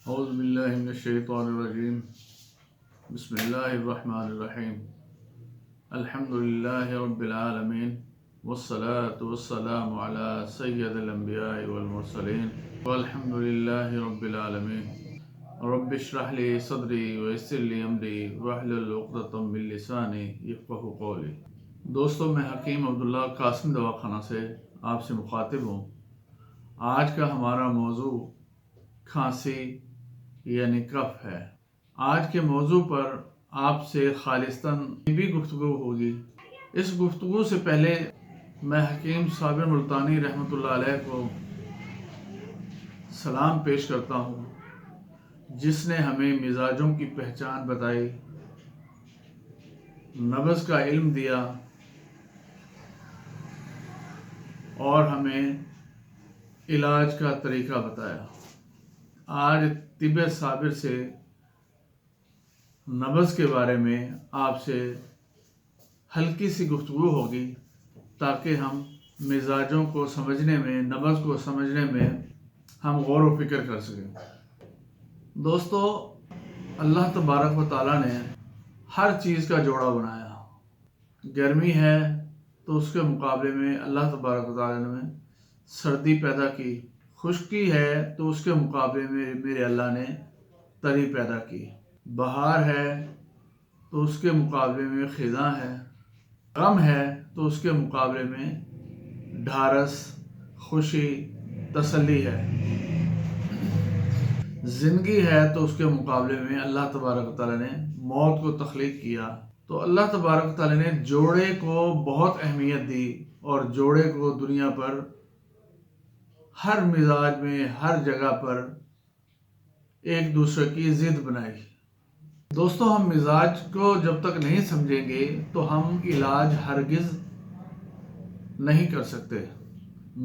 اعوذ باللہ من الشیطان الرجیم بسم اللہ الرحمن الرحیم الحمدللہ رب العالمین والصلاة والسلام علی سید الانبیاء والمرسلین والحمدللہ رب العالمین رب اشرح لی صدری ویسر لی امری واحلل عقدۃ من لسانی یفقہوا قولی۔ دوستو، میں حکیم عبداللہ قاسم دواخانہ سے آپ سے مخاطب ہوں۔ آج کا ہمارا موضوع کھانسی یعنی کف ہے۔ آج کے موضوع پر آپ سے خالصتاً طبی گفتگو ہوگی۔ اس گفتگو سے پہلے میں حکیم صابر ملتانی رحمۃ اللہ علیہ کو سلام پیش کرتا ہوں، جس نے ہمیں مزاجوں کی پہچان بتائی، نبض کا علم دیا اور ہمیں علاج کا طریقہ بتایا۔ آج طب صابر سے نبض کے بارے میں آپ سے ہلکی سی گفتگو ہوگی، تاکہ ہم مزاجوں کو سمجھنے میں، نبض کو سمجھنے میں ہم غور و فکر کر سکیں۔ دوستو، اللہ تبارک و تعالیٰ نے ہر چیز کا جوڑا بنایا۔ گرمی ہے تو اس کے مقابلے میں اللہ تبارک و تعالیٰ نے سردی پیدا کی، خشکی ہے تو اس کے مقابلے میں میرے اللہ نے تری پیدا کی، بہار ہے تو اس کے مقابلے میں خزاں ہے، غم ہے تو اس کے مقابلے میں ڈھارس، خوشی، تسلی ہے، زندگی ہے تو اس کے مقابلے میں اللہ تبارک و تعالیٰ نے موت کو تخلیق کیا۔ تو اللہ تبارک و تعالیٰ نے جوڑے کو بہت اہمیت دی، اور جوڑے کو دنیا پر ہر مزاج میں، ہر جگہ پر ایک دوسرے کی ضد بنائی۔ دوستو، ہم مزاج کو جب تک نہیں سمجھیں گے تو ہم علاج ہرگز نہیں کر سکتے۔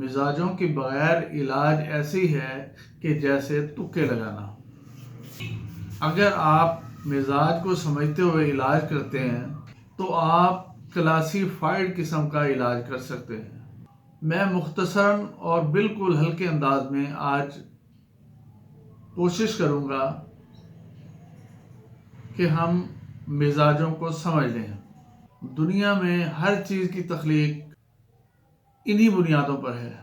مزاجوں کے بغیر علاج ایسی ہے کہ جیسے تکے لگانا۔ اگر آپ مزاج کو سمجھتے ہوئے علاج کرتے ہیں تو آپ کلاسیفائڈ قسم کا علاج کر سکتے ہیں۔ میں مختصراً اور بالکل ہلکے انداز میں آج کوشش کروں گا کہ ہم مزاجوں کو سمجھ لیں۔ دنیا میں ہر چیز کی تخلیق انہی بنیادوں پر ہے۔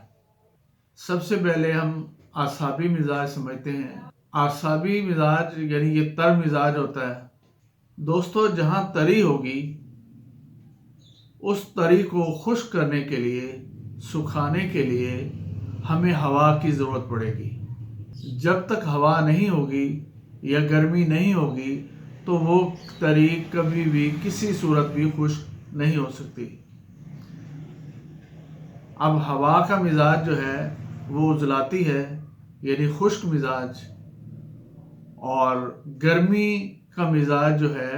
سب سے پہلے ہم اعصابی مزاج سمجھتے ہیں۔ اعصابی مزاج یعنی یہ تر مزاج ہوتا ہے۔ دوستو، جہاں تری ہوگی، اس تری کو خشک کرنے کے لیے، سکھانے کے لیے ہمیں ہوا کی ضرورت پڑے گی۔ جب تک ہوا نہیں ہوگی یا گرمی نہیں ہوگی تو وہ تری کبھی بھی کسی صورت بھی خشک نہیں ہو سکتی۔ اب ہوا کا مزاج جو ہے وہ عضلاتی ہے، یعنی خشک مزاج، اور گرمی کا مزاج جو ہے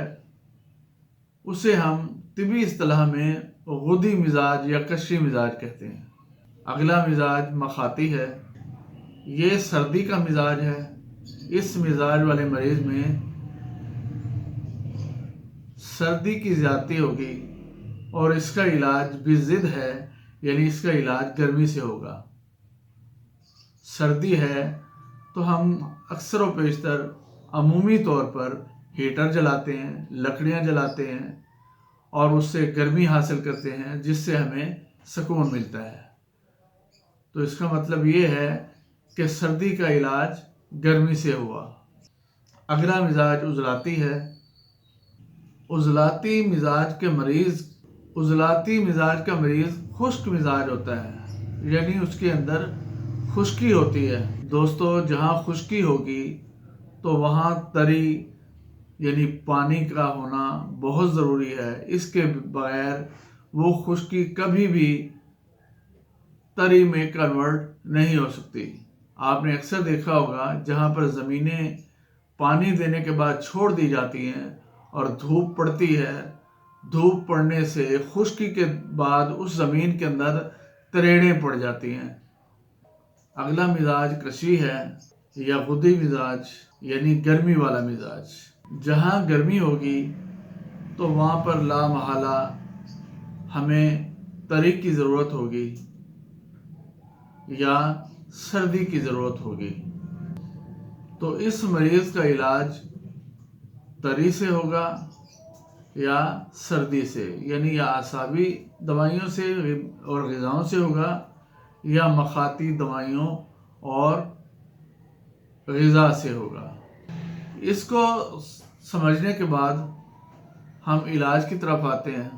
اسے ہم طبی اصطلاح میں غدی مزاج یا قشری مزاج کہتے ہیں۔ اگلا مزاج مخاطی ہے، یہ سردی کا مزاج ہے۔ اس مزاج والے مریض میں سردی کی زیادتی ہوگی اور اس کا علاج بھی ضد ہے، یعنی اس کا علاج گرمی سے ہوگا۔ سردی ہے تو ہم اکثر و بیشتر عمومی طور پر ہیٹر جلاتے ہیں، لکڑیاں جلاتے ہیں اور اس سے گرمی حاصل کرتے ہیں، جس سے ہمیں سکون ملتا ہے۔ تو اس کا مطلب یہ ہے کہ سردی کا علاج گرمی سے ہوا۔ اگلا مزاج عضلاتی ہے۔ عضلاتی مزاج کا مریض خشک مزاج ہوتا ہے، یعنی اس کے اندر خشکی ہوتی ہے۔ دوستو، جہاں خشکی ہوگی تو وہاں تری یعنی پانی کا ہونا بہت ضروری ہے۔ اس کے بغیر وہ خشکی کبھی بھی تری میں کنورٹ نہیں ہو سکتی۔ آپ نے اکثر دیکھا ہوگا جہاں پر زمینیں پانی دینے کے بعد چھوڑ دی جاتی ہیں اور دھوپ پڑتی ہے، دھوپ پڑنے سے خشکی کے بعد اس زمین کے اندر تریڑیں پڑ جاتی ہیں۔ اگلا مزاج کشی ہے یا غدی مزاج، یعنی گرمی والا مزاج۔ جہاں گرمی ہوگی تو وہاں پر لا محالہ ہمیں تری کی ضرورت ہوگی یا سردی کی ضرورت ہوگی۔ تو اس مریض کا علاج تری سے ہوگا یا سردی سے، یعنی یا اعصابی دوائیوں سے اور غذاؤں سے ہوگا یا مخاطی دوائیوں اور غذا سے ہوگا۔ اس کو سمجھنے کے بعد ہم علاج کی طرف آتے ہیں۔